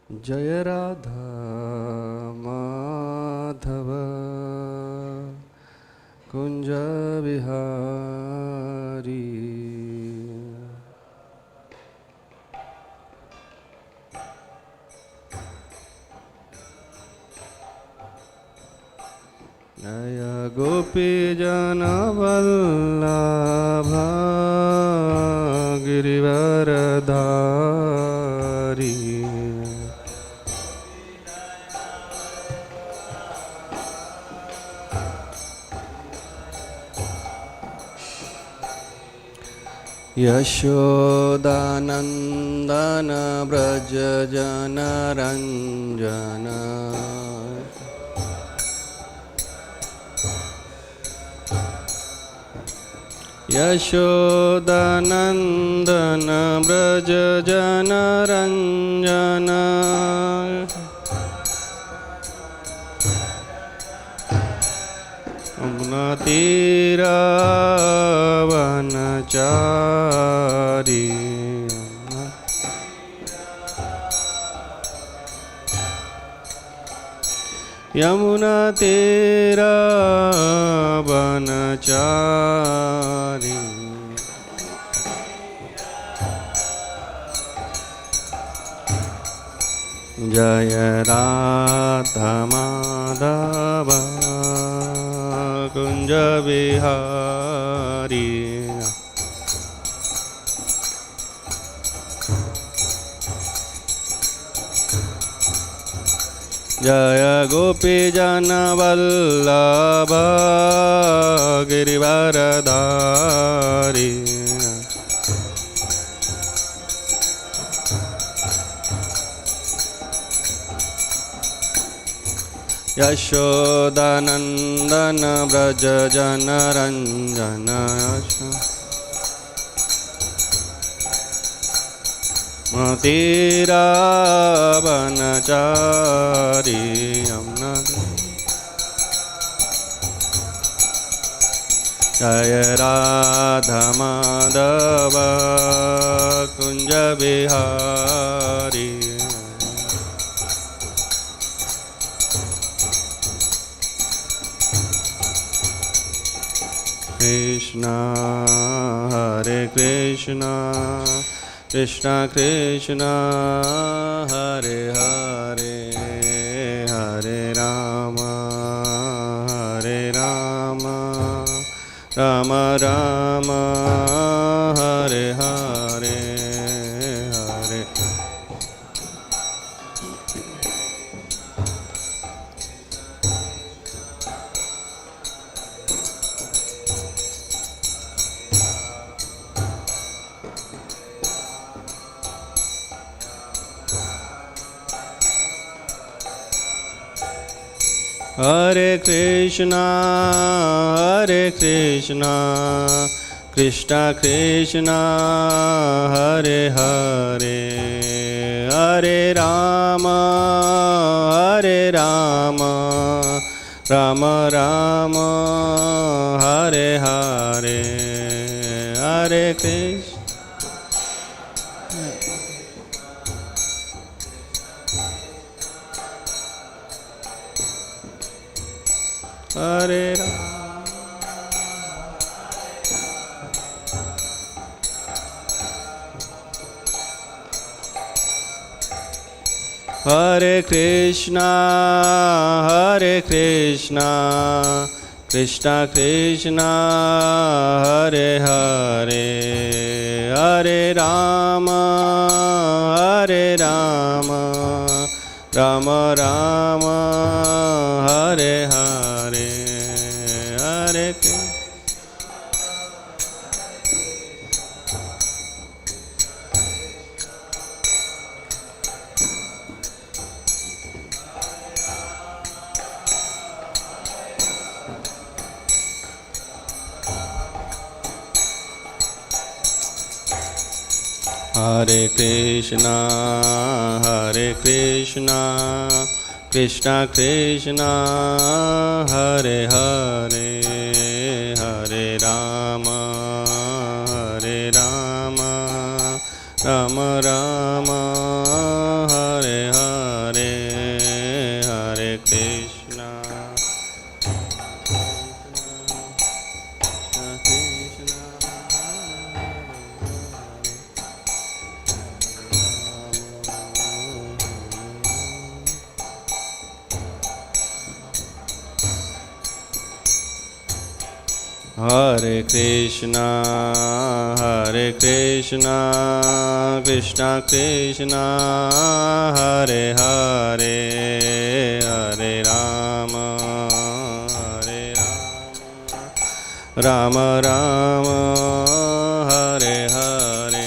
Jaya Radha Madhava Kunja Vihari. Jaya Gopi Jana Vallabha Girivaradhari. Yashodanandana Braja Jana Ranjana. Yashodanandana Braja Jana Ranjana. Amnatira Vanachari. Yamuna Tera Vanachari. Jaya Radha Madhava Kunja Vihari. Jaya Gopi Jana Vallabha Girivaradhari. Yashodanandana Braja Jana Ranjana. Matira Vanachari. Jaya Radha Madhava Kunja Vihari. Krishna Hare Krishna Krishna Krishna Hare Hare Hare Rama Hare Rama Rama Rama Hare Hare Hare. Hare Krishna Krishna Krishna Hare Hare Hare Rama Rama Rama Hare Hare Hare Krishna. Hare Rama Hare Krishna Krishna Krishna Hare Hare Hare Rama Rama Rama Hare Hare Hare Krishna. Hare Krishna Krishna Krishna Hare Hare Hare Rama Rama Rama Hare Hare Hare Krishna, Krishna Krishna, Hare Hare, Hare Rama, Rama Rama, Hare Hare,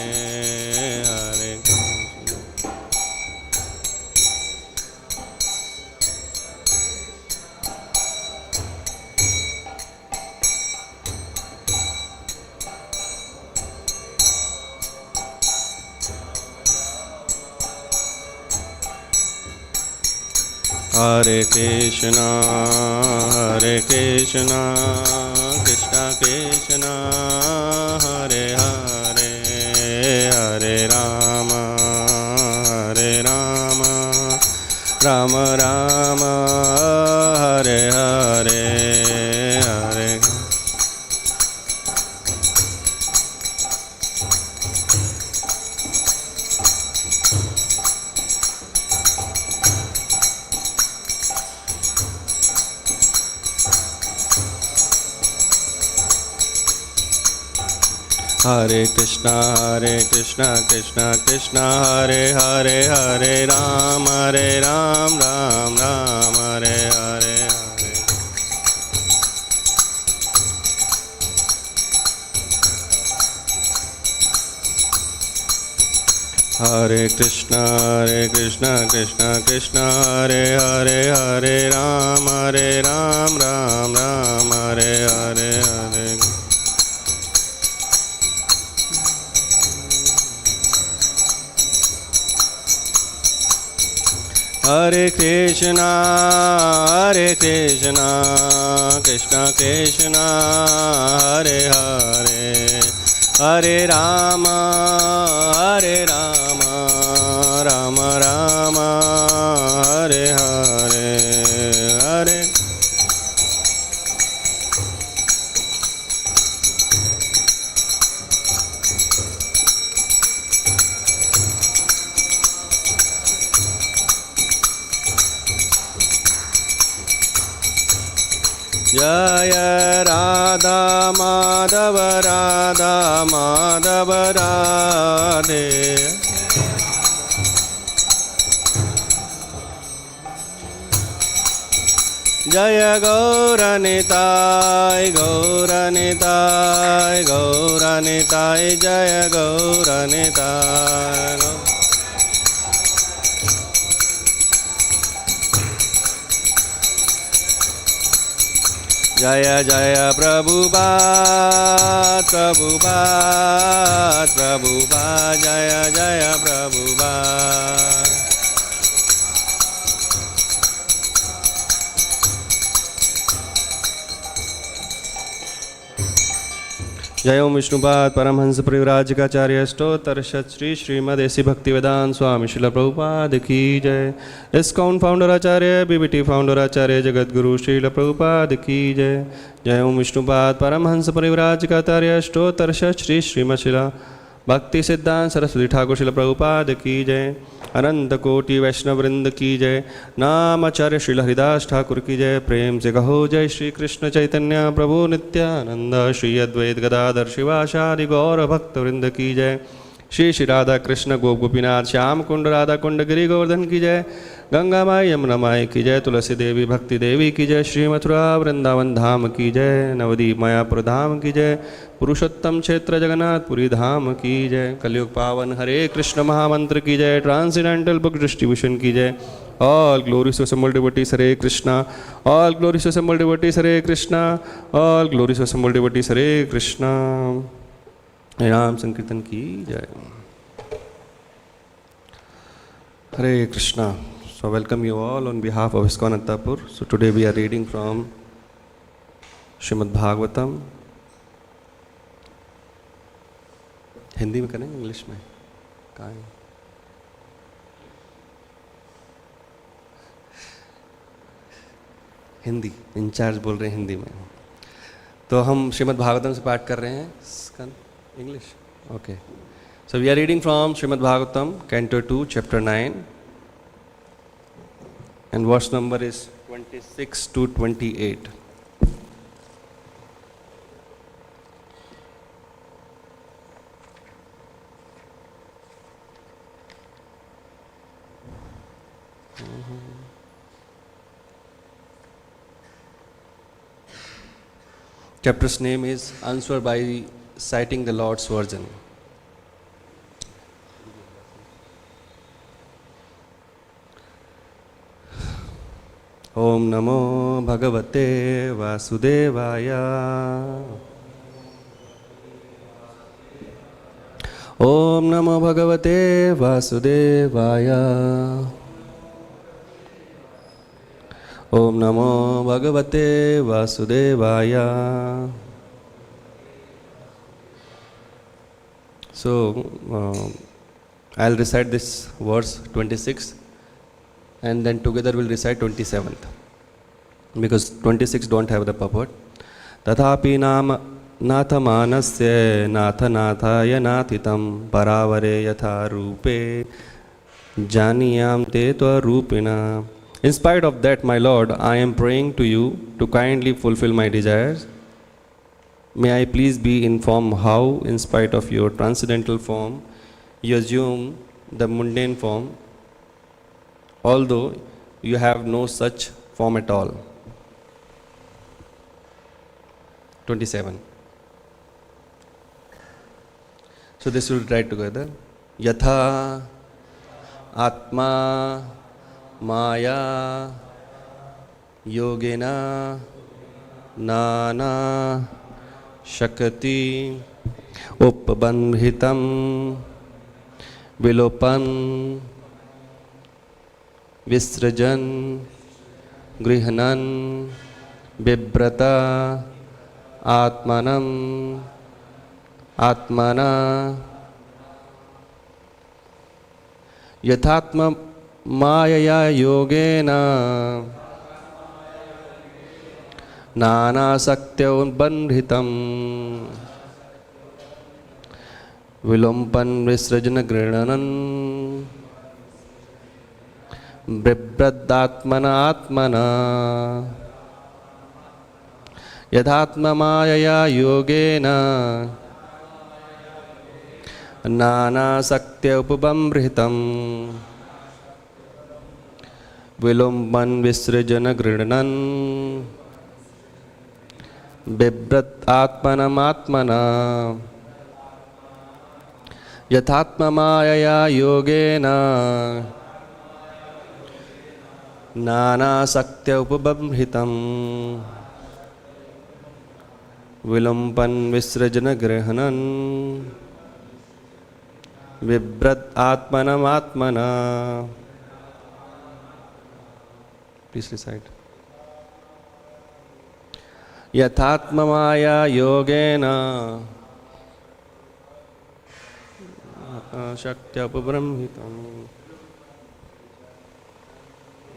Hare Hare Krishna, Krishna Krishna, Hare Hare, Hare Rama, Rama Rama, Hare Hare, Hare Hare Krishna, Krishna Krishna, Hare Hare, Hare Ram, Ram Ram, Hare Hare, Hare Hare Krishna, Krishna Krishna, Hare Hare, Hare Ram, Ram Ram, Hare Hare, Hare Hare Krishna, Krishna Krishna, Hare Hare, Hare Rama, Rama Rama, Hare Hare, Hare Jaya Radha Madhava, Radha Madhava Radhe. Jaya Gauranitai, Gauranitai, Gauranitai, Jaya Gauranitai. Jaya Jaya Prabhupada, Prabhupada, Prabhupada, Jaya Jaya Prabhupada. जय ओम विष्णुपाद परमहंस परिव्राजकाचार्य स्तोत्र श्री श्रीमद ऐसी भक्तिवेदांत स्वामी श्रील प्रभुपाद की जय। ISKCON founder आचार्य BBT founder आचार्य जगतगुरु श्रील प्रभुपाद की जय। जय ओम विष्णुपाद परमहंस परिव्राजकाचार्य स्तोत्र श्री श्रीमद शिला भक्ति सिद्धांत सरस्वती ठाकुर श्रील प्रभुपाद की जय। अनंत कोटि वैष्णव वृंद की जय। नामाचार्य श्रील हरिदास ठाकुर की जय। प्रेम से कहो जय श्री कृष्ण चैतन्य प्रभु नित्यानंद श्री अद्वैत गदाधर शिवासादि गौर भक्त वृंद की जय। श्री श्री राधा कृष्ण गोप गोपीनाथ श्याम कुंड राधा कुंड गिरि गोवर्धन की जय। गंगा माई यमुना माई की जय। तुलसी देवी भक्ति देवी की जय। श्री मथुरा वृंदावन धाम की जय। नवदीप मायापुर धाम की जय। पुरुषोत्तम क्षेत्र जगन्नाथपुरी धाम की जय। कलयुग पावन हरे कृष्ण महामंत्र की जय। ट्रांसेंडेंटल बुक डिस्ट्रीब्यूशन की जय। All glories to assembled devotees Hare Krishna. All glories to assembled devotees Hare Krishna. All glories to assembled devotees Hare Krishna. Ram Sankirtan की जय। Hare Krishna. So welcome you all on behalf of ISKCON Attapur. So today we are reading from Śrīmad-Bhāgavatam. Hindi में करें English में कहाँ है? Hindi in charge बोल रहे हैं हिंदी में। तो हम श्रीमद् भागवतम से पाठ कर रहे हैं English. Okay, so we are reading from Shrimad Bhagavatam canto 2 chapter 9 and verse number is 26 to 28। Chapter's name is Answer by Citing the Lord's Version. Om Namo Bhagavate Vasudevaya. Om Namo Bhagavate Vasudevaya. Om Namo Bhagavate Vasudevaya. So, I'll recite this verse 26 and then together we'll recite 27th because 26 don't have the purport. Tathapi nama nathamanasya nathanathaya nathitam paravare yatha rupe janiyam te tva rupina. In spite of that, my Lord, I am praying to you to kindly fulfill my desires. May I please be informed how, in spite of your transcendental form, you assume the mundane form, although you have no such form at all. 27. So this will write together. Yatha Atma Maya Yogena Nana Shakati Upabandhitam Vilopan Visrajan Grihanan Bibrata Atmanam Atmana Yathatma Mayaya Yogena Nana Saktya Bandhitam Vilompan Visrajana Grinanan Bribradhatmana Atmana Yathatma Mayaya Yogena Nana Saktya Upabambritam Vilompan Visrajana Grinanan Bibrat Atmanam Atmana Yathatma Mayaya Yogena Nana Saktya Upabamhitam Vilompan Visrajana Grihanan Vibrat Atmanam Atmana. Please recite. Yathatma Maya Yogena Shaktya Upabramhitam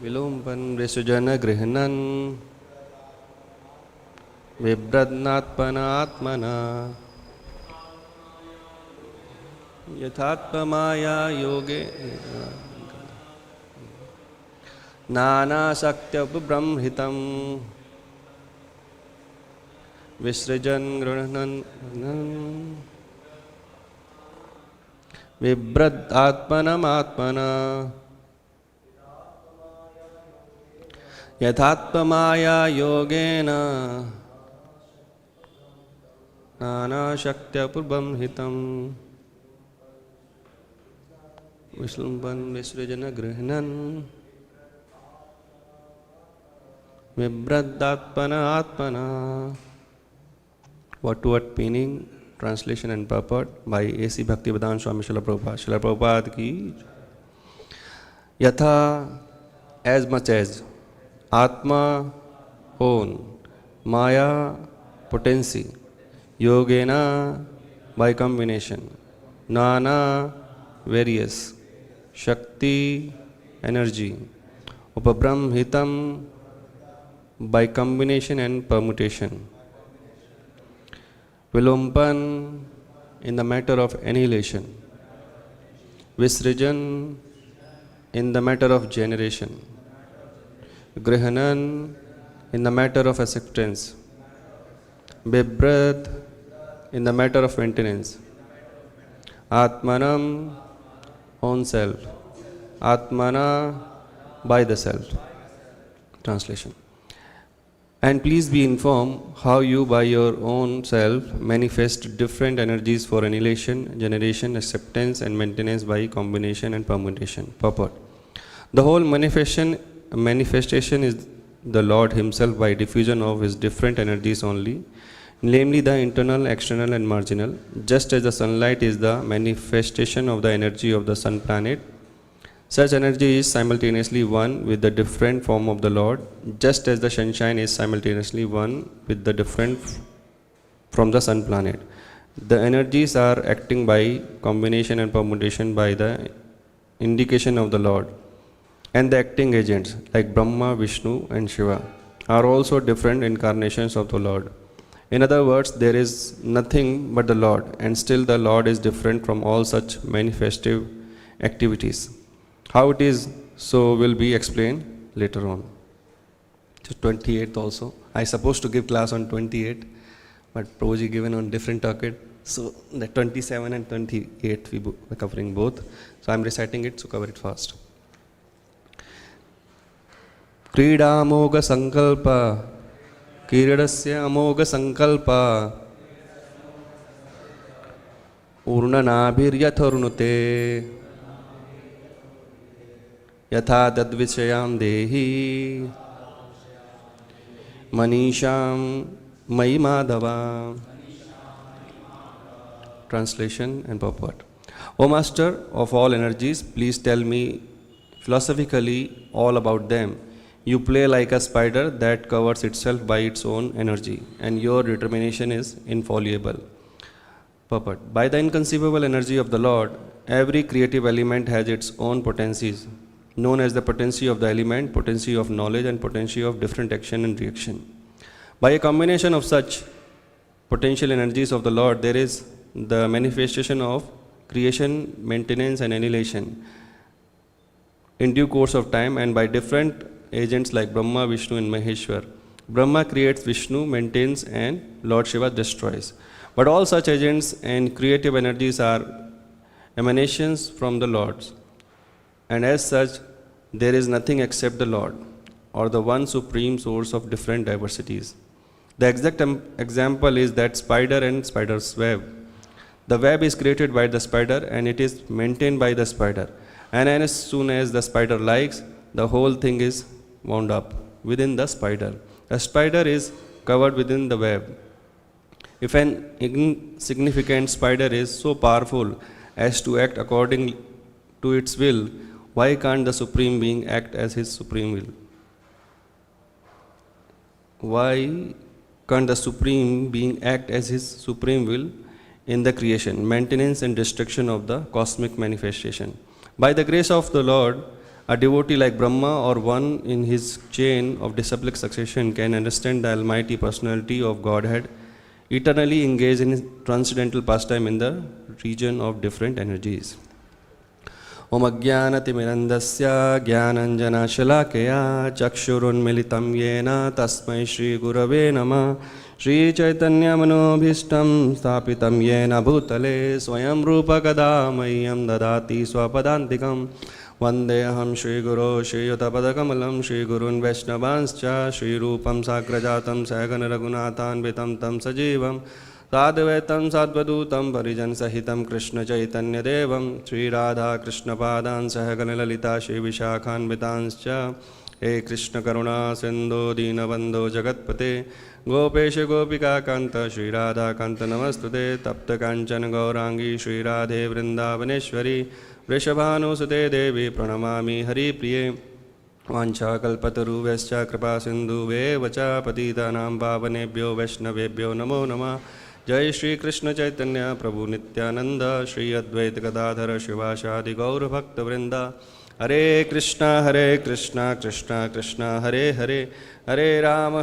Vilompan Visrajana Grihanan Vibradnatmana Atmana Yathatma Maya Yogena Nana Saktya Upabramhitam Visrajan Grihanan Vibrad Atmanam Atmana Yathatma Maya Yogena Nana Shaktya Upabramhitam Vislumpan Visrajana Grihanan Vibradhatmana Atmana. Word to word meaning, translation and purport by A.C. Bhaktivedanta Swami Srila Prabhupada. Srila Prabhupada ki Yatha, as much as Atma, own, Maya, potency, Yogena, by combination, Nana, various, Shakti, energy, Upabramhitam, by combination and permutation, Vilompan, in the matter of annihilation, Visrajan, in the matter of generation, Grihanan, in the matter of acceptance, Bibrat, in the matter of maintenance, Atmanam, own self, Atmana, by the self. Translation. And please be informed how you by your own self manifest different energies for annihilation, generation, acceptance and maintenance by combination and permutation. Purport. The whole manifestation is the Lord Himself by diffusion of His different energies only, namely the internal, external and marginal, just as the sunlight is the manifestation of the energy of the sun planet. Such energy is simultaneously one with the different form of the Lord, just as the sunshine is simultaneously one with the different from the sun planet. The energies are acting by combination and permutation by the indication of the Lord. And the acting agents like Brahma, Vishnu and Shiva are also different incarnations of the Lord. In other words, there is nothing but the Lord, and still the Lord is different from all such manifestive activities. How it is so will be explained later on. So 28th also. I supposed to give class on 28th, but Prabhuji given on different topic. So the 27 and 28 we are covering both. So I am reciting it, so cover it fast. Krida amoga sankalpa, kiridasya amoga sankalpa, urnanabhiryatharunute, yatha dadvichayam dehi, manisham mai madhava. Translation and purport. O Master of all energies, please tell me philosophically all about them. You play like a spider that covers itself by its own energy, and your determination is infallible. Purport. By the inconceivable energy of the Lord, every creative element has its own potencies, known as the potency of the element, potency of knowledge, and potency of different action and reaction. By a combination of such potential energies of the Lord, there is the manifestation of creation, maintenance, and annihilation in due course of time, and by different agents like Brahma, Vishnu, and Maheshwar. Brahma creates, Vishnu maintains, and Lord Shiva destroys. But all such agents and creative energies are emanations from the Lord, and as such, there is nothing except the Lord, or the one supreme source of different diversities. The exact example is that spider and spider's web. The web is created by the spider and it is maintained by the spider. And as soon as the spider likes, the whole thing is wound up within the spider. The spider is covered within the web. If an insignificant spider is so powerful as to act according to its will, why can't the Supreme Being act as His supreme will? Why can't the Supreme Being act as His supreme will in the creation, maintenance and destruction of the cosmic manifestation? By the grace of the Lord, a devotee like Brahma or one in his chain of disciplic succession can understand the almighty personality of Godhead, eternally engaged in transcendental pastime in the region of different energies. Om Ajnanatimirandasya Jnananjana Shalakaya Chakshurunmilitam Yena Tasmai Shri Gurave Namah Shri Chaitanya Manobhishtam Sthapitam Yena Bhutale Swayam Rupa Kadamayam Dadati Swapadantikam Vandeham Shri Guru Shri Yutapadakamalam Shri Gurun Vaishnavanscha Shri Rupam Sagrajatam Sagana Raghunathan Vitam Tam Sajivam Sadhvaitam Sadvadutam Parijan Sahitam Krishna Chaitanya Devam Shri Radha Krishna Padan Sahagana Lalita Shri Vishakhan Vitanscha He Krishna Karuna Sindhu Dinabandho Jagatpate Gopesha Gopika Kanta Shri Radha Kanta Namastute Tapta Kanchan Gaurangi Shri Radhe Vrindavaneshwari Vrishabhanu Sute Devi Pranamami Hari Priye Vancha Kalpataru Vescha Kripa Sindhu Vevacha Patitanam Pavanebhyo Vaishnavebhyo Namo Namah Jai Shri Krishna Chaitanya Prabhu Nityananda Shri Advaita Gadadhara Shivashadi Gaura Bhakta Vrinda Hare Krishna Krishna Krishna Hare Hare Hare Ram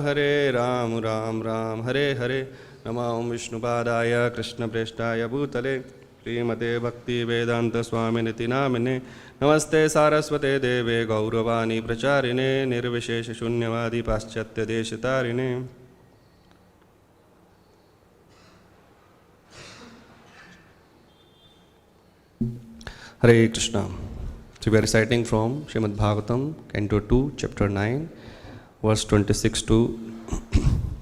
Ram Ram Hare Hare Nama Om Vishnupadaya Krishna Preshtaya Bhutale Srimate Bhakti Vedanta Swami Niti Namine Namaste Saraswate Deve Gauravani Pracharine Nirvishesha Shunyavadi Paschatya Deshitarine. Hare Krishna. So we are reciting from Śrīmad-Bhāgavatam, Canto 2, Chapter 9, verse 26 to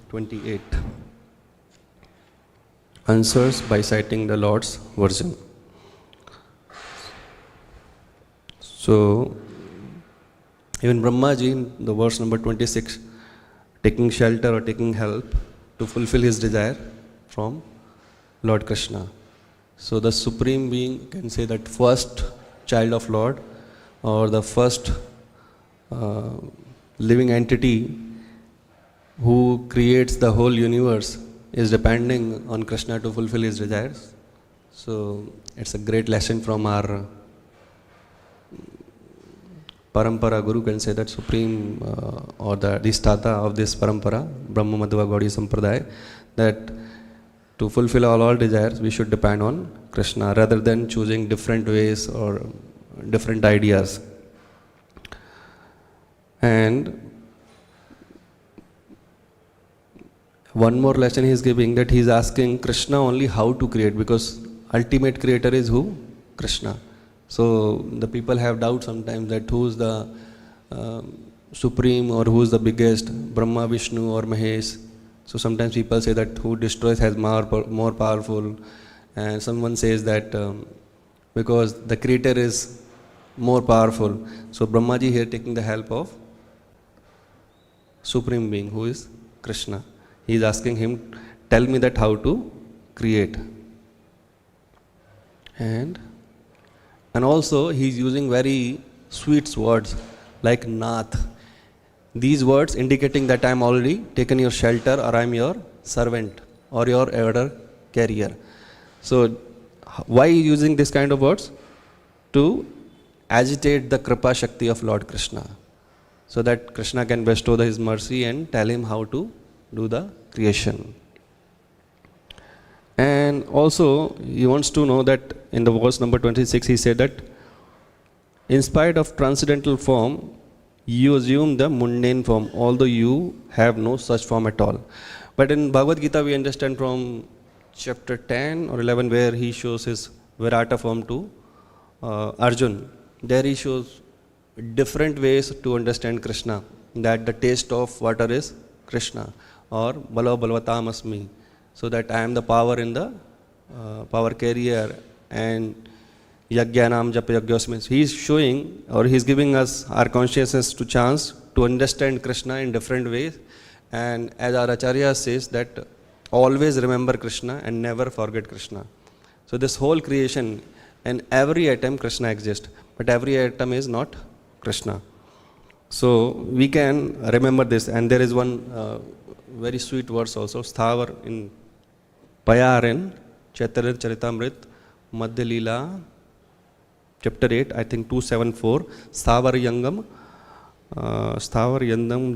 28. Answers by citing the Lord's version. So, even Brahmaji in the verse number 26, taking shelter or taking help to fulfill his desire from Lord Krishna. So the Supreme Being, can say that first child of Lord, or the first living entity who creates the whole universe, is depending on Krishna to fulfill his desires. So it's a great lesson from our Parampara Guru, can say that Supreme or the Adhisthata of this Parampara, Brahma Madhva Gaudiya Sampradaya, that to fulfill all desires we should depend on Krishna rather than choosing different ways or different ideas. And one more lesson he is giving, that he is asking Krishna only how to create, because ultimate creator is who? Krishna. So the people have doubt sometimes that who is the supreme or who is the biggest, Brahma, Vishnu or Mahesh. So sometimes people say that who destroys has more powerful, and someone says that because the creator is more powerful. So Brahmaji here taking the help of Supreme Being, who is Krishna. He is asking him, tell me that how to create. And also he is using very sweet words like Nath. These words indicating that I am already taken your shelter, or I am your servant or your order carrier. So why using this kind of words? To agitate the Kripa Shakti of Lord Krishna, so that Krishna can bestow his mercy and tell him how to do the creation. And also he wants to know that in the verse number 26 he said that in spite of transcendental form, you assume the mundane form, although you have no such form at all. But in Bhagavad Gita we understand from chapter 10 or 11 where he shows his Virata form to Arjun. There he shows different ways to understand Krishna, that the taste of water is Krishna, or Balo Balvatam Asmi, so that I am the power in the power carrier, and Yajnanam Japa Yagyosmi. He is showing, or he is giving us our consciousness to chance to understand Krishna in different ways. And as our Acharya says that always remember Krishna and never forget Krishna. So this whole creation, and every atom Krishna exists, but every atom is not Krishna. So we can remember this. And there is one very sweet verse also, Sthavar in Payar in Chaitanya Charitamrit Madhya Leela, chapter 8, I think 274, Sthavar Yandam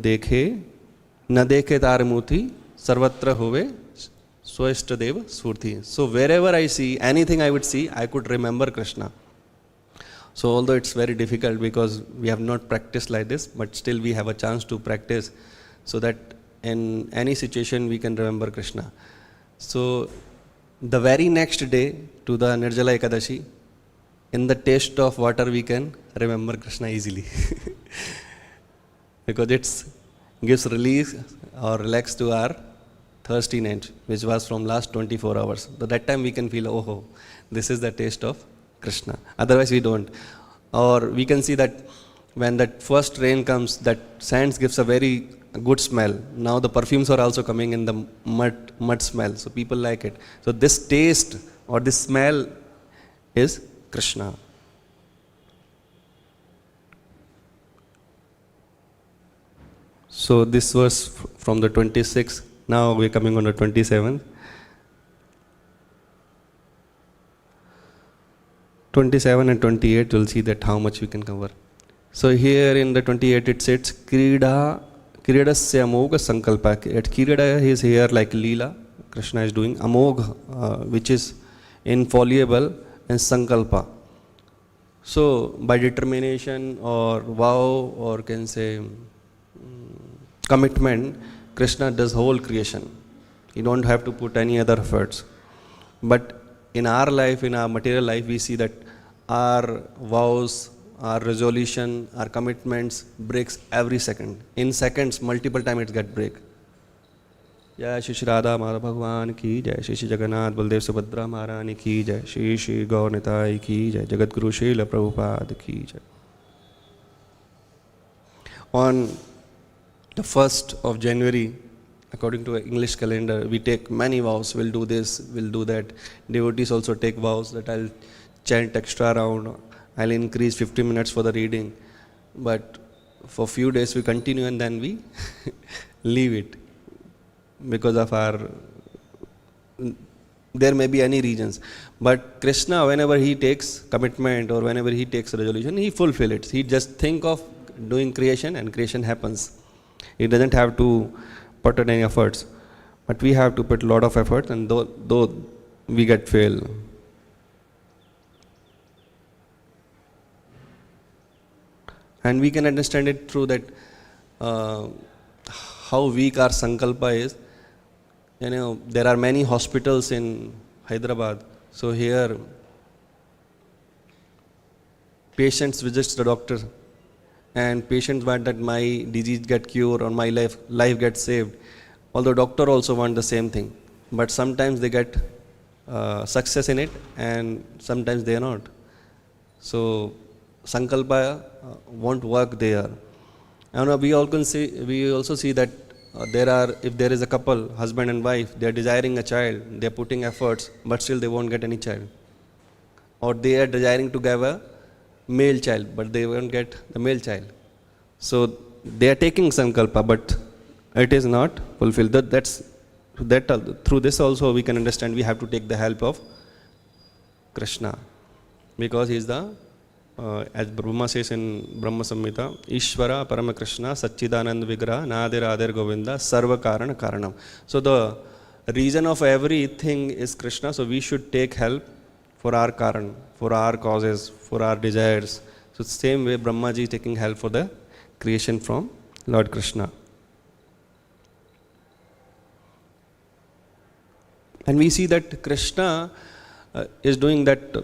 Dekhe, Na Dekhe Taramuthi, Sarvatra Hove, Swaistadeva Surthi. So wherever I see anything I would see, I could remember Krishna. So although it's very difficult because we have not practiced like this, but still we have a chance to practice so that in any situation we can remember Krishna. So the very next day to the Nirjala Ekadashi, in the taste of water we can remember Krishna easily. Because it gives release or relax to our thirstiness, which was from last 24 hours. So that time we can feel, oh, this is the taste of Krishna. Otherwise we don't. Or we can see that when that first rain comes, that sands gives a very good smell. Now the perfumes are also coming in the mud smell. So people like it. So this taste or this smell is Krishna. So this was from the 26th. Now we're coming on the 27th. 27 and 28, you'll see that how much we can cover. So here in the 28 it says, Krida Sya Amogha Sankalpa. At Krida he is here like Leela, Krishna is doing. Amogha, which is infallible, and Sankalpa. So by determination or vow or can say commitment, Krishna does whole creation. You don't have to put any other efforts. But in our life, in our material life, we see that our vows, our resolution, our commitments breaks every second. In seconds, multiple times it get break. Jai Shri Shri Radha Madhav Bhagwan ki Jai, Shri Shri Jagannath Baldev Subhadra Maharani ki Jai, Shri Shri Gaur Nitai ki Jai, Jagat Guru Srila Prabhupada ki Jai. On the 1st of January, according to English calendar, we take many vows. We'll do this, we'll do that. Devotees also take vows that I'll chant extra round, I'll increase 50 minutes for the reading. But for few days we continue and then we leave it because of there may be any reasons. But Krishna, whenever he takes commitment or whenever he takes resolution, he fulfill it. He just think of doing creation and creation happens. He doesn't have to put in any efforts. But we have to put a lot of effort, and though we get fail. And we can understand it through that how weak our sankalpa is. There are many hospitals in Hyderabad. So here, patients visit the doctor, and patients want that my disease get cured or my life gets saved. Although doctor also want the same thing, but sometimes they get success in it, and sometimes they are not. So sankalpa won't work there. And we also see that if there is a couple, husband and wife, they are desiring a child, they are putting efforts, but still they won't get any child. Or they are desiring to have a male child, but they won't get the male child. So they are taking sankalpa, but it is not fulfilled. Through this also we can understand we have to take the help of Krishna, because he is the as Brahma says in Brahma Samhita, Ishvara Parama Krishna Satchidanand Vigraha Nadir Adir Govinda Sarva Karana Karanam. So the reason of everything is Krishna, so we should take help for our karan, for our causes, for our desires. So same way Brahma ji is taking help for the creation from Lord Krishna. And we see that Krishna is doing that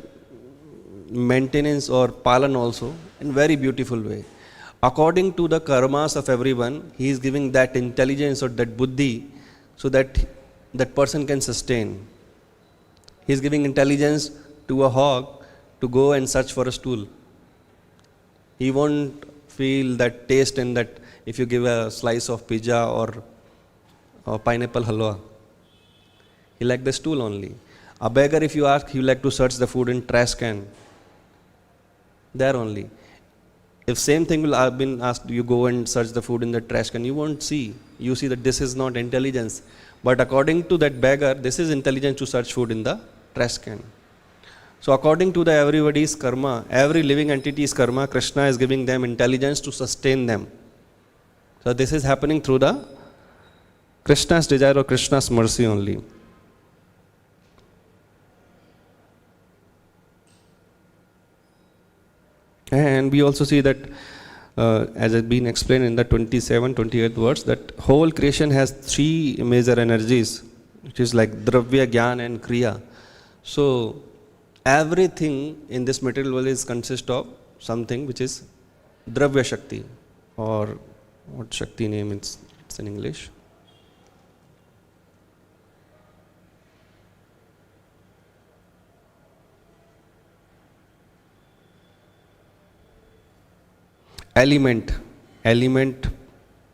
maintenance or palan also in very beautiful way. According to the karmas of everyone, he is giving that intelligence or that buddhi so that that person can sustain. He is giving intelligence to a hog to go and search for a stool. He won't feel that taste in that if you give a slice of pizza or pineapple halwa. He like the stool only. A beggar, if you ask, he like to search the food in trash can. There only. If same thing will have been asked, you go and search the food in the trash can, you won't see. You see that this is not intelligence. But according to that beggar, this is intelligence to search food in the trash can. So according to the everybody's karma, every living entity's karma, Krishna is giving them intelligence to sustain them. So this is happening through the Krishna's desire or Krishna's mercy only. And we also see that, as has been explained in the 28th verse, that whole creation has three major energies, which is like Dravya, Gyan and Kriya. So everything in this material world is consist of something which is Dravya Shakti, or what Shakti name it's in English. Element,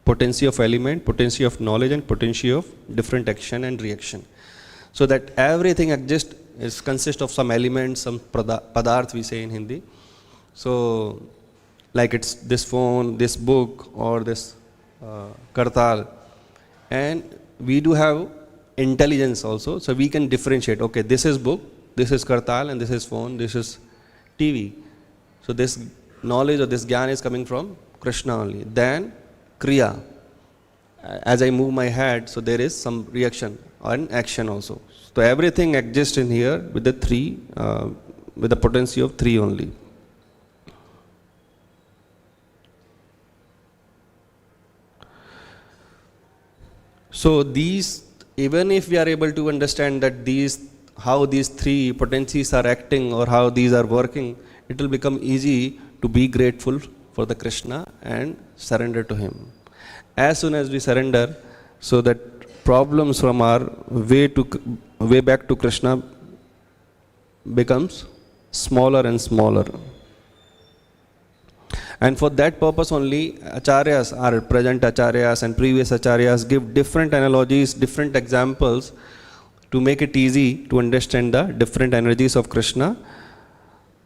potency of element, potency of knowledge, and potency of different action and reaction. So that everything exists consists of some element, some padarth we say in Hindi. So like it's this phone, this book, or this kartal. And we do have intelligence also, so we can differentiate, okay, this is book, this is kartal, and this is phone, this is TV. So this knowledge or this gyan is coming from Krishna only. Then kriya, as I move my head, so there is some reaction and action also. So everything exists in here with the three, with the potency of three only. So these, even if we are able to understand that how these three potencies are acting or how these are working, it will become easy to be grateful for the Krishna and surrender to him. As soon as we surrender, so that problems from our way back to Krishna becomes smaller and smaller. And for that purpose only, acharyas, our present acharyas and previous acharyas give different analogies, different examples to make it easy to understand the different energies of Krishna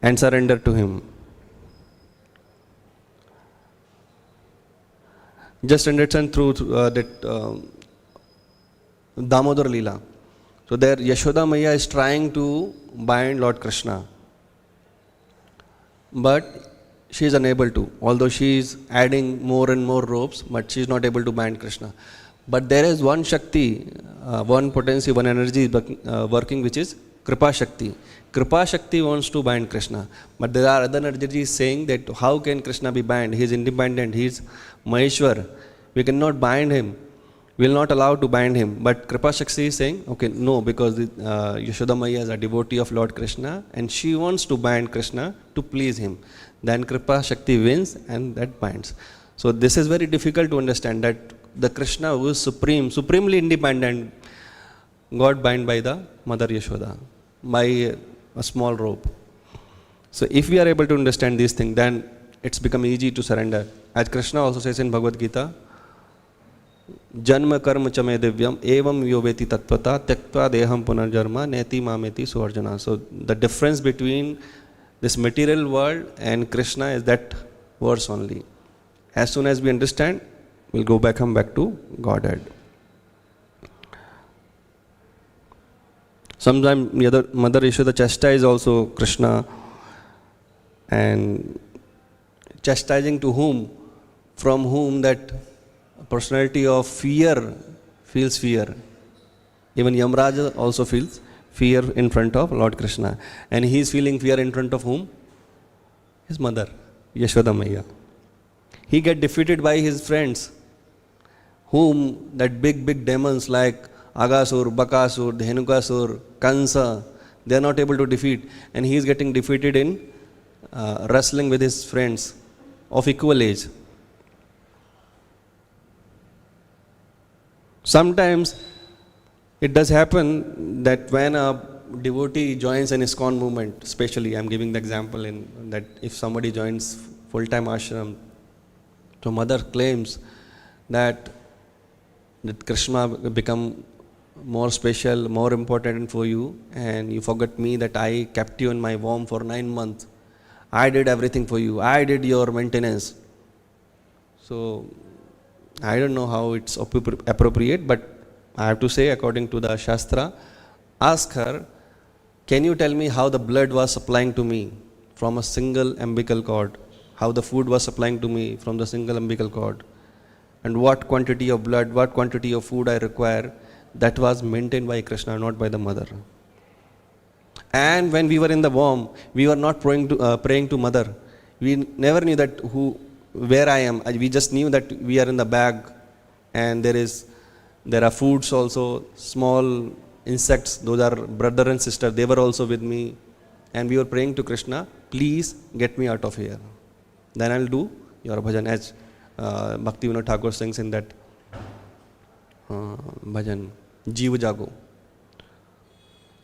and surrender to him. Just understand through that Damodar Leela. So there Yashoda Maya is trying to bind Lord Krishna, but she is unable to, although she is adding more and more ropes, but she is not able to bind Krishna. But there is one Shakti, one potency, one energy working, which is Kripa Shakti. Kripa Shakti wants to bind Krishna, but there are other energies saying that how can Krishna be bound? He is independent, he is Maheshwar. We cannot bind him. We will not allow to bind him. But Kripa Shakti is saying, okay, no, because Yashoda Maya is a devotee of Lord Krishna and she wants to bind Krishna to please him. Then Kripa Shakti wins and that binds. So this is very difficult to understand, that the Krishna who is supreme, supremely independent, got bind by the Mother Yashoda, by a small rope. So if we are able to understand these things, then it's become easy to surrender. As Krishna also says in Bhagavad Gita, Janma karma chame divyam evam yoveti tattvata tyaktva deham punarjarma neti mameti suarjana. So the difference between this material world and Krishna is that verse only. As soon as we understand, we'll come back to Godhead. Sometimes Mother Yashoda chastises also Krishna, and chastising to whom? From whom that personality of fear feels fear. Even Yamraja also feels fear in front of Lord Krishna. And he is feeling fear in front of whom? His mother, Yashoda Maya. He gets defeated by his friends, whom that big demons like Agasur, Bakasur, Dhenukasur, Kansa, they are not able to defeat. And he is getting defeated in wrestling with his friends of equal age. Sometimes it does happen that when a devotee joins an ISKCON movement, especially I am giving the example in that if somebody joins full-time ashram, so mother claims that Krishna become more special, more important for you, and you forgot me, that I kept you in my womb for 9 months. I did everything for you. I did your maintenance. So I don't know how it's appropriate, but I have to say, according to the Shastra, ask her, can you tell me how the blood was supplying to me from a single umbilical cord? How the food was supplying to me from the single umbilical cord? And what quantity of blood, what quantity of food I require, that was maintained by Krishna, not by the mother. And when we were in the womb, we were not praying to mother. We never knew that where I am. We just knew that we are in the bag, and there are foods also, small insects, those are brother and sister, they were also with me, and we were praying to Krishna, please get me out of here. Then I'll do your bhajan, as Bhakti Vinod Thakur sings in that bhajan, Jeev Jago.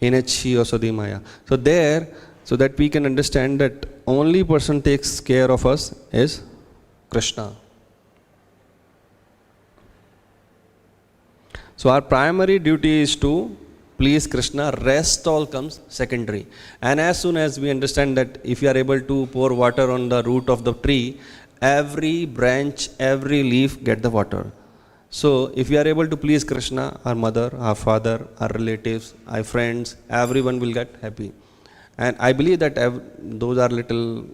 Inechi Osodi Maya. So there, so that we can understand that only person takes care of us is Krishna. So our primary duty is to please Krishna, rest all comes secondary. And as soon as we understand that if you are able to pour water on the root of the tree, every branch, every leaf get the water. So if we are able to please Krishna, our mother, our father, our relatives, our friends, everyone will get happy. And I believe that those are little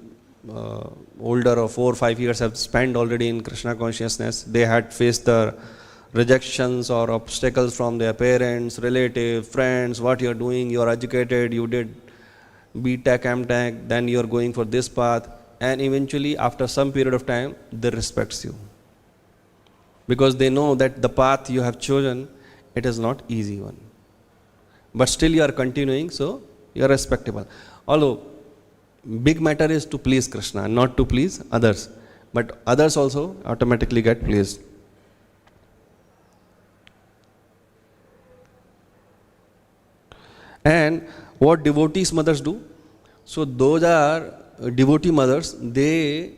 older or 4 or 5 years have spent already in Krishna consciousness. They had faced the rejections or obstacles from their parents, relatives, friends, what you are doing, you are educated, you did B.Tech, M.Tech, then you are going for this path, and eventually after some period of time, they respect you. Because they know that the path you have chosen, it is not easy one. But still you are continuing, so you are respectable. Although big matter is to please Krishna, not to please others. But others also automatically get pleased. And what devotees mothers do? So those are devotee mothers. They,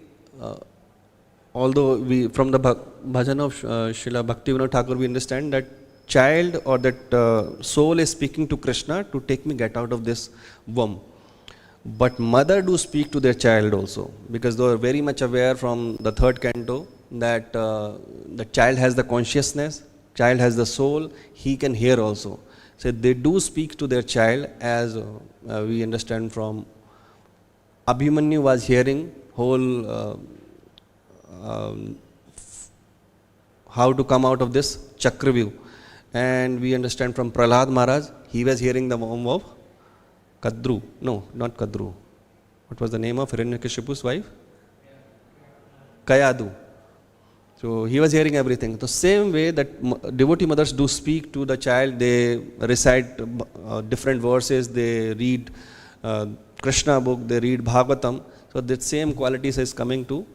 although we from the bhajan of Srila Bhaktivinoda Thakur we understand that child or that soul is speaking to Krishna to take me get out of this womb. But mother do speak to their child also, because they are very much aware from the third canto that the child has the consciousness, child has the soul, he can hear also. So they do speak to their child, as we understand from Abhimanyu was hearing whole how to come out of this Chakravyuh. And we understand from Prahlad Maharaj, he was hearing the womb of Kadru. No, not Kadru. What was the name of Hiranyakashipu's wife? Kayadu. So he was hearing everything. The same way that devotee mothers do speak to the child, they recite different verses, they read Krishna book, they read Bhagavatam. So that same qualities is coming to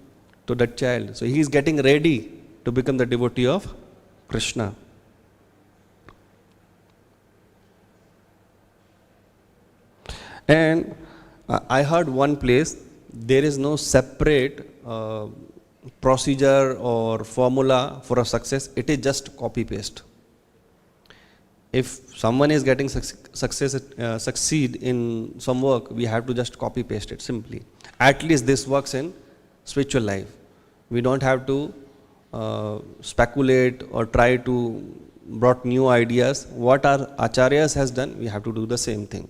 that child. So he is getting ready to become the devotee of Krishna. And I heard one place, there is no separate procedure or formula for a success, it is just copy paste. If someone is getting succeed in some work, we have to just copy paste it simply. At least this works in spiritual life. We don't have to speculate or try to brought new ideas. What our acharyas has done, we have to do the same thing.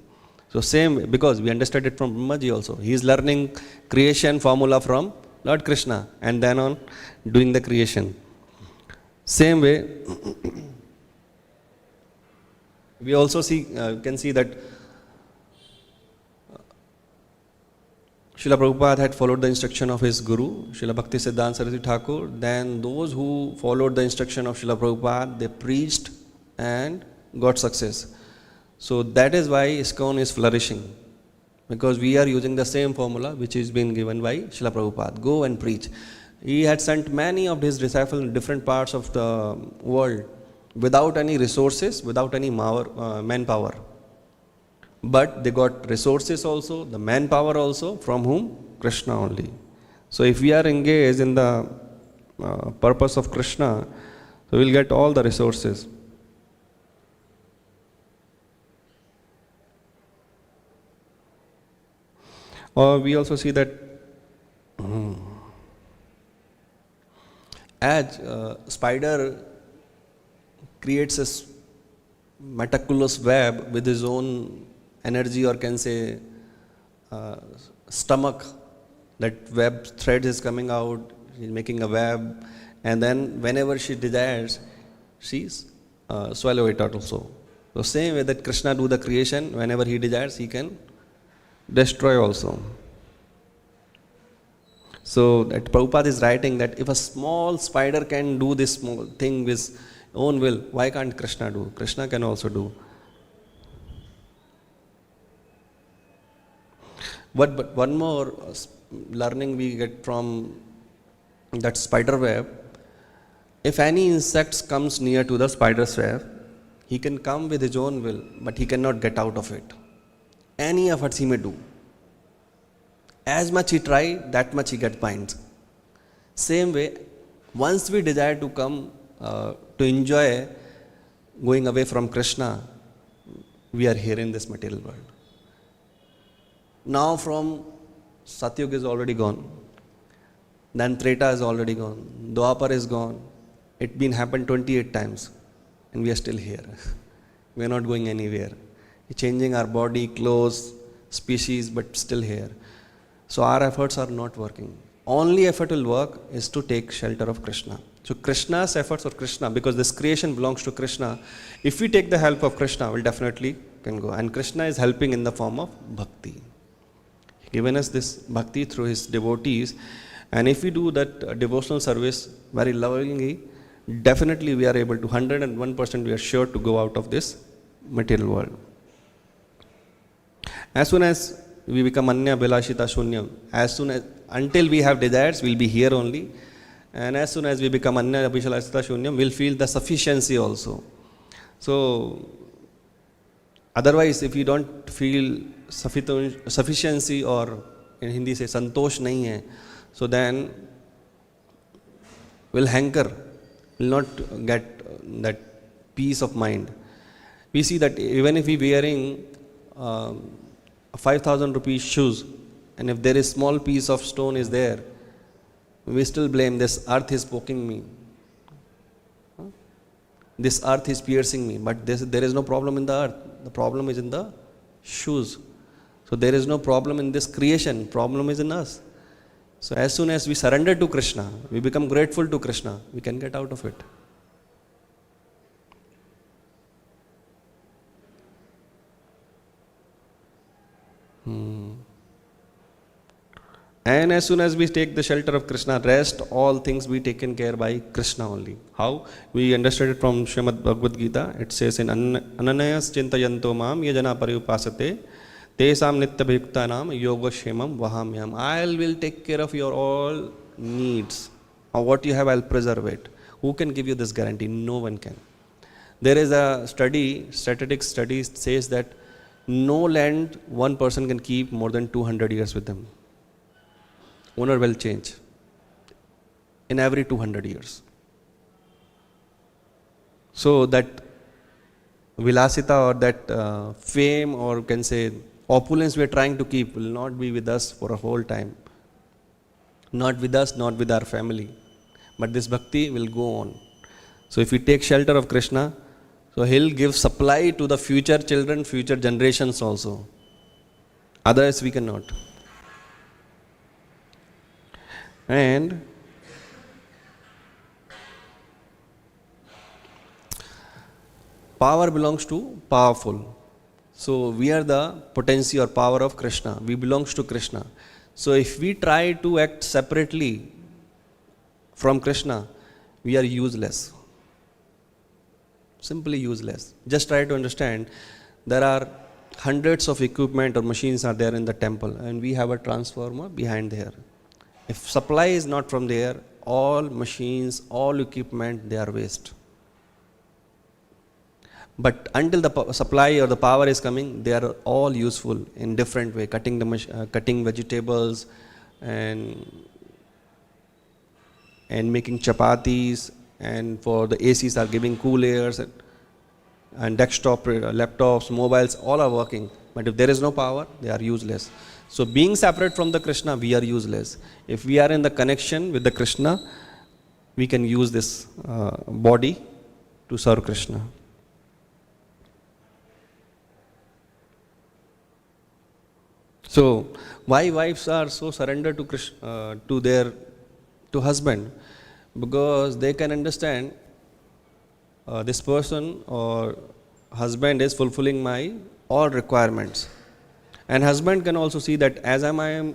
So same, because we understood it from Brahmaji also. He is learning creation formula from Lord Krishna and then on doing the creation. Same way, we also can see that Srila Prabhupada had followed the instruction of his Guru, Srila Bhakti Siddhanta Saraswati Thakur. Then those who followed the instruction of Srila Prabhupada, they preached and got success. So that is why ISKCON is flourishing, because we are using the same formula which is being given by Srila Prabhupada. Go and preach. He had sent many of his disciples in different parts of the world without any resources, without any manpower. But they got resources also, the manpower also, from whom? Krishna only. So if we are engaged in the purpose of Krishna, so we will get all the resources. Or we also see that as spider creates a meticulous web with his own energy, or can say stomach, that web thread is coming out, she's making a web, and then whenever she desires, she's swallow it out also. So same way that Krishna do the creation, whenever he desires, he can destroy also. So that Prabhupada is writing that if a small spider can do this small thing with own will, why can't Krishna do? Krishna can also do. But one more learning we get from that spider web, if any insect comes near to the spider's web, he can come with his own will, but he cannot get out of it. Any efforts he may do. As much he try, that much he gets binds. Same way, once we desire to come to enjoy going away from Krishna, we are here in this material world. Now from Satyuga is already gone. Then Treta is already gone. Dwapar is gone. It's been happened 28 times. And we are still here. We are not going anywhere. We're changing our body, clothes, species, but still here. So our efforts are not working. Only effort will work is to take shelter of Krishna. So Krishna's efforts, or Krishna, because this creation belongs to Krishna, if we take the help of Krishna, we'll definitely can go. And Krishna is helping in the form of bhakti. He's given us this bhakti through his devotees. And if we do that devotional service very lovingly, definitely we are able to, 101% we are sure to go out of this material world. As soon as we become anya bilashita shunyam. As soon as, until we have desires, we'll be here only. And as soon as we become anya bilashita shunyam, we'll feel the sufficiency also. So, otherwise, if you don't feel sufficiency, or in Hindi say santosh nahi hai, so then we'll hanker, will not get that peace of mind. We see that even if we wearing 5,000 rupees shoes, and if there is small piece of stone is there, we still blame this earth is poking me. This earth is piercing me, but there is no problem in the earth. The problem is in the shoes. So there is no problem in this creation. Problem is in us. So as soon as we surrender to Krishna, we become grateful to Krishna, we can get out of it. And as soon as we take the shelter of Krishna, rest, all things be taken care by Krishna only. How? We understood it from Śrīmad-Bhāgavatam. It says in Ananayas Chintayanto Mam Yajana Pariyupasate Tesam Nityabhiktanam Yoga Shemam Vahamyam. I will take care of your all needs. Or what you have, I'll preserve it. Who can give you this guarantee? No one can. There is a study, statistic study says that no land one person can keep more than 200 years with them. Owner will change in every 200 years. So that vilasita or that fame, or can say opulence we are trying to keep, will not be with us for a whole time. Not with us, not with our family. But this bhakti will go on. So if we take shelter of Krishna, so he'll give supply to the future children, future generations also. Otherwise we cannot. And power belongs to powerful. So we are the potency or power of Krishna. We belongs to Krishna. So if we try to act separately from Krishna, we are useless. Simply useless. Just try to understand, there are hundreds of equipment or machines are there in the temple, and we have a transformer behind there. If supply is not from there, all machines, all equipment, they are waste. But until the supply or the power is coming, they are all useful in different way. Cutting vegetables and making chapatis, and for the ACs are giving cool airs, and desktop, laptops, mobiles, all are working. But if there is no power, they are useless. So being separate from the Krishna, we are useless. If we are in the connection with the Krishna, we can use this body to serve Krishna. So why wives are so surrendered to Krishna, to husband? Because they can understand this person or husband is fulfilling my all requirements. And husband can also see that as I'm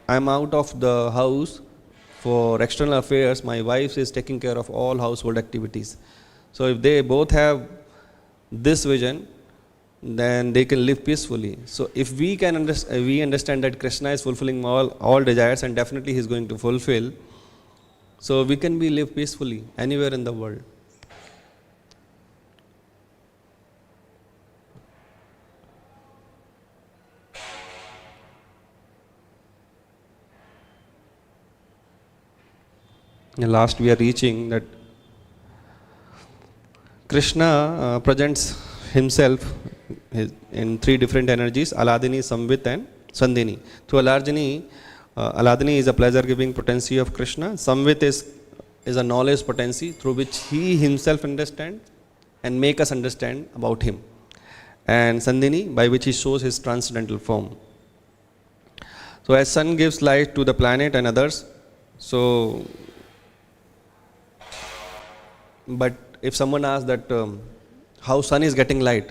out of the house for external affairs, my wife is taking care of all household activities. So if they both have this vision, then they can live peacefully. So if we can we understand that Krishna is fulfilling all desires, and definitely he is going to fulfill, so we can live peacefully anywhere in the world. And last we are reaching that Krishna presents himself in three different energies: Aladini, Samvit and Sandhini. Through Aladini, Aladini is a pleasure-giving potency of Krishna. Samvit is a knowledge potency through which he himself understands and make us understand about him. And Sandhini, by which he shows his transcendental form. So as sun gives light to the planet and others, so but if someone asks that how sun is getting light,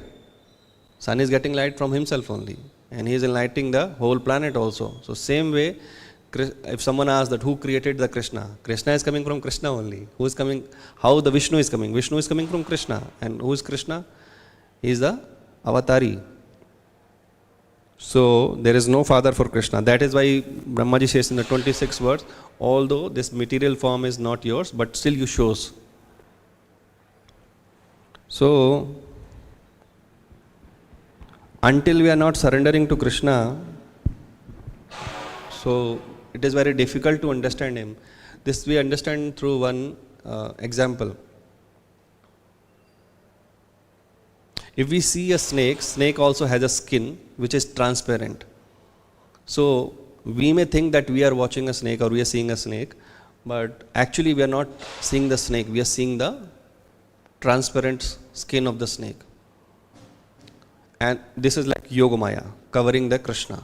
sun is getting light from himself only, and he is enlightening the whole planet also. So same way, if someone asks that who created the Krishna, Krishna is coming from Krishna only. Who is coming? How the Vishnu is coming? Vishnu is coming from Krishna. And who is Krishna? He is the avatari. So there is no father for Krishna. That is why Brahmaji says in the 26th verse, although this material form is not yours, but still you shows. So until we are not surrendering to Krishna, so it is very difficult to understand him. This we understand through one example. If we see a snake, snake also has a skin which is transparent. So we may think that we are watching a snake or we are seeing a snake, but actually we are not seeing the snake, we are seeing the transparent skin of the snake. And this is like Yogamaya, covering the Krishna.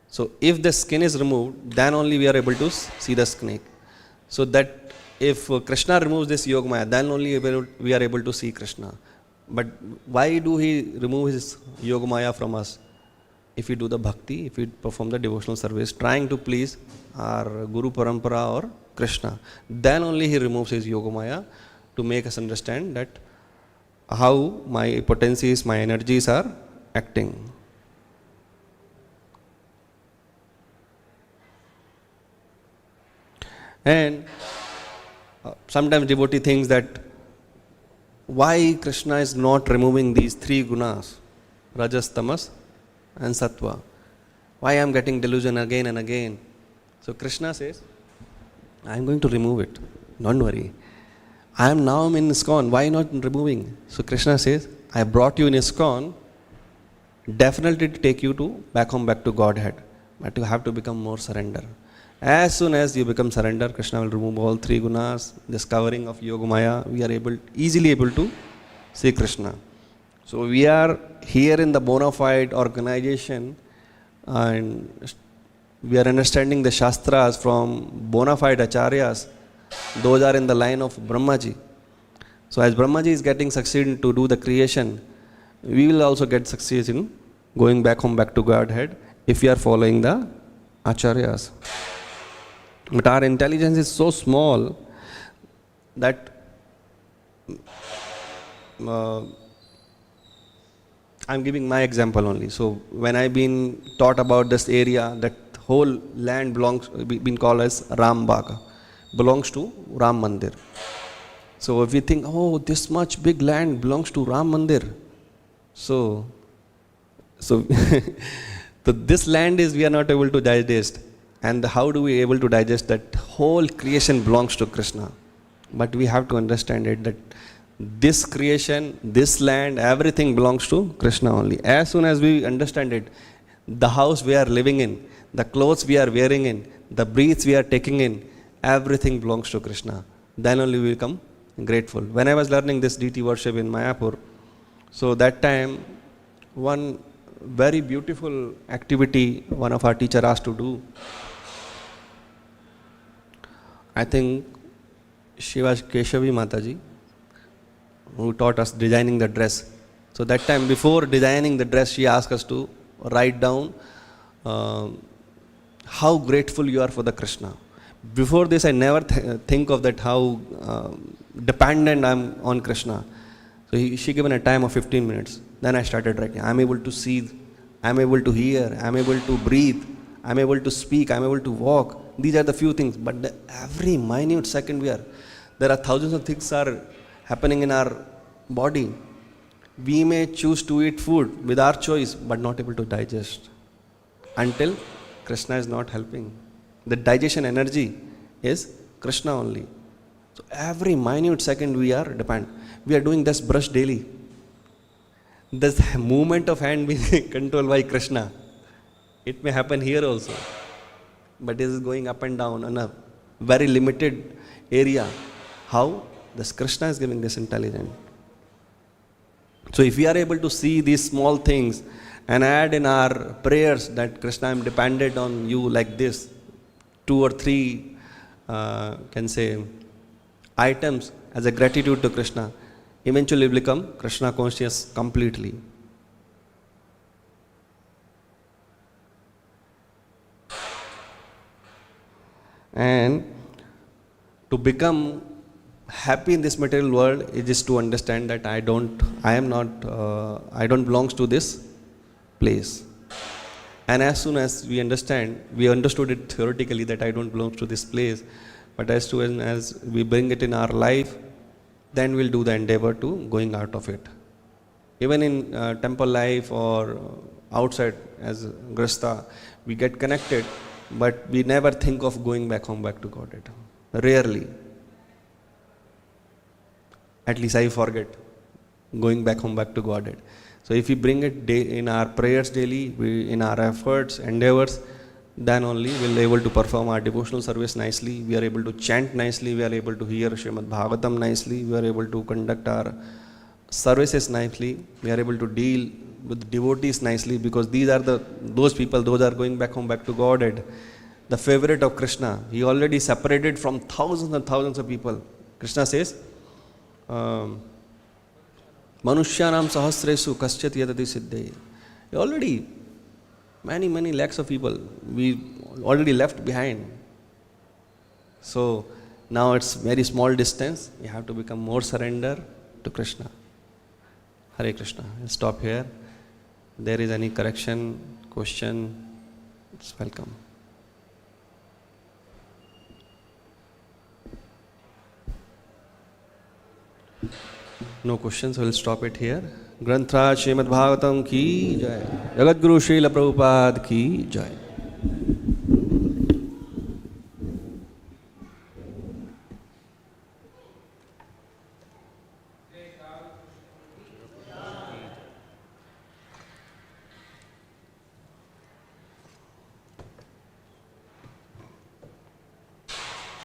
So if the skin is removed, then only we are able to see the snake. So that if Krishna removes this Yogamaya, then only we are able to see Krishna. But why do he remove his Yogamaya from us? If we do the bhakti, if we perform the devotional service, trying to please our Guru Parampara or Krishna, then only he removes his Yogamaya to make us understand that how my potencies, my energies are acting. And sometimes devotee thinks that why Krishna is not removing these three gunas, rajas, tamas and sattva. Why I am getting delusion again and again. So Krishna says, I am going to remove it. Don't worry. I am now in ISKCON. Why not removing? So Krishna says, I brought you in ISKCON definitely to take you to back home, back to Godhead. But you have to become more surrender. As soon as you become surrender, Krishna will remove all three gunas, this covering of Yogamaya, we are easily able to see Krishna. So we are here in the bona fide organization and we are understanding the Shastras from bona fide acharyas. Those are in the line of Brahmaji. So as Brahmaji is getting succeed to do the creation, we will also get success in going back home, back to Godhead if we are following the acharyas. But our intelligence is so small that I'm giving my example only. So when I've been taught about this area, that whole land belongs, been called as Ram Bagh, belongs to Ram Mandir. So if we think, oh, this much big land belongs to Ram Mandir, so this land is we are not able to digest. And how do we able to digest that whole creation belongs to Krishna? But we have to understand it that this creation, this land, everything belongs to Krishna only. As soon as we understand it, the house we are living in, the clothes we are wearing in, the breaths we are taking in, everything belongs to Krishna. Then only we become grateful. When I was learning this deity worship in Mayapur, so that time one very beautiful activity one of our teacher asked to do. I think she was Keshavi Mataji who taught us designing the dress. So that time before designing the dress, she asked us to write down how grateful you are for the Krishna. Before this I never think of that how dependent I am on Krishna. So she given a time of 15 minutes. Then I started writing. I am able to see, I am able to hear, I am able to breathe, I am able to speak, I am able to walk. These are the few things, but every minute second there are thousands of things are happening in our body. We may choose to eat food with our choice, but not able to digest until Krishna is not helping. The digestion energy is Krishna only. So every minute second we are dependent. We are doing this brush daily. This movement of hand being controlled by Krishna. It may happen here also. But it is going up and down on a very limited area. How? This Krishna is giving this intelligence. So if we are able to see these small things and add in our prayers that Krishna, I am dependent on you like this, 2 or 3 can say items as a gratitude to Krishna, eventually become Krishna conscious completely. And to become happy in this material world is just to understand that I don't belong to this place. And as soon as we understood it theoretically that I don't belong to this place, but as soon as we bring it in our life, then we'll do the endeavor to going out of it. Even in temple life or outside as Grasta, we get connected, but we never think of going back home, back to Godhead. Rarely. At least I forget going back home, back to Godhead. So if we bring it in our prayers daily, in our efforts, endeavors, then only we'll be able to perform our devotional service nicely. We are able to chant nicely. We are able to hear Śrīmad-Bhāgavatam nicely. We are able to conduct our services nicely. We are able to deal with devotees nicely, because these are those people, those are going back home, back to Godhead. The favorite of Krishna. He already separated from thousands and thousands of people. Krishna says, Manushyanam sahasresu kaschat yadati siddhe. Already many lakhs of people we already left behind. So now it's very small distance. You have to become more surrender to Krishna. Hare Krishna. I'll stop here. If there is any correction, question, it's welcome. No questions, we'll stop it here. Grantha Śrīmad-Bhāgavatam ki jai. Jagadguru Srila Prabhupada ki jai.